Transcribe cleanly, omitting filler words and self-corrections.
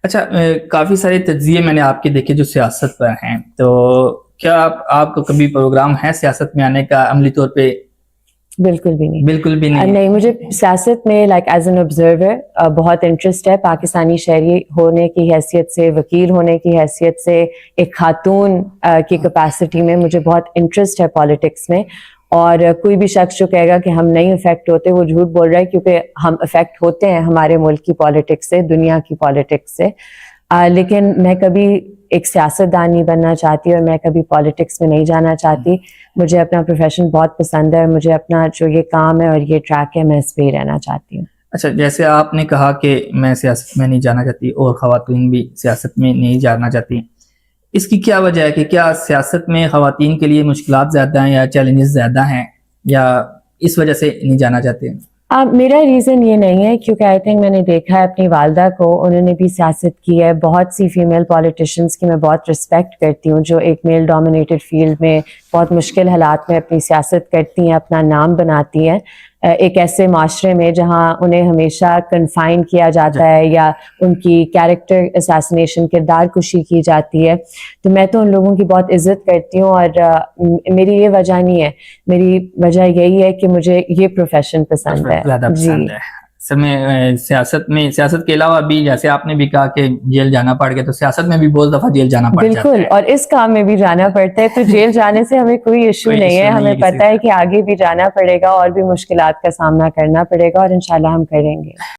اچھا، کافی سارے تجزیے میں نے آپ کے دیکھے جو سیاست پر ہیں، تو کیا آپ کو کبھی پروگرام ہے سیاست میں آنے کا عملی طور پہ؟ بالکل بھی نہیں. بالکل بھی نہیں. نہیں، مجھے سیاست میں لائک ایز این آبزرور بہت انٹرسٹ ہے. پاکستانی شہری ہونے کی حیثیت سے، وکیل ہونے کی حیثیت سے، ایک خاتون کی کیپیسٹی میں مجھے بہت انٹرسٹ ہے پالیٹکس میں. اور کوئی بھی شخص جو کہے گا کہ ہم نہیں افیکٹ ہوتے وہ جھوٹ بول رہا ہے، کیونکہ ہم افیکٹ ہوتے ہیں ہمارے ملک کی پالیٹکس سے، دنیا کی پالیٹکس سے. لیکن میں کبھی ایک سیاستدان نہیں بننا چاہتی اور میں کبھی پالیٹکس میں نہیں جانا چاہتی. مجھے اپنا پروفیشن بہت پسند ہے، مجھے اپنا جو یہ کام ہے اور یہ ٹریک ہے میں اس پہ ہی رہنا چاہتی ہوں. اچھا، جیسے آپ نے کہا کہ میں سیاست میں نہیں جانا چاہتی اور خواتین بھی سیاست میں نہیں جانا چاہتی، اس کی کیا وجہ ہے کہ کیا سیاست میں خواتین کے لیے مشکلات زیادہ ہیں یا چیلنجز زیادہ ہیں، یا اس وجہ سے نہیں جانا چاہتے ہیں؟ میرا ریزن یہ نہیں ہے، کیونکہ آئی تھنک میں نے دیکھا ہے اپنی والدہ کو، انہوں نے بھی سیاست کی ہے. بہت سی فیمیل پولیٹیشینس کی میں بہت رسپیکٹ کرتی ہوں جو ایک میل ڈومینیٹڈ فیلڈ میں بہت مشکل حالات میں اپنی سیاست کرتی ہیں، اپنا نام بناتی ہیں ایک ایسے معاشرے میں جہاں انہیں ہمیشہ کنفائن کیا جاتا ہے یا ان کی کیریکٹر اساسینیشن، کردار کشی کی جاتی ہے. تو میں تو ان لوگوں کی بہت عزت کرتی ہوں، اور میری یہ وجہ نہیں ہے، میری وجہ یہی ہے کہ مجھے یہ پروفیشن پسند ہے. زیادہ پسند ہے. اصل میں سیاست کے علاوہ بھی جیسے آپ نے بھی کہا کہ جیل جانا پڑ گیا، تو سیاست میں بھی بہت دفعہ جیل جانا پڑ جاتا ہے. بالکل، اور اس کام میں بھی جانا پڑتا ہے. تو جیل جانے سے ہمیں کوئی ایشو نہیں ہے، ہمیں پتہ ہے کہ آگے بھی جانا پڑے گا اور بھی مشکلات کا سامنا کرنا پڑے گا، اور انشاءاللہ ہم کریں گے.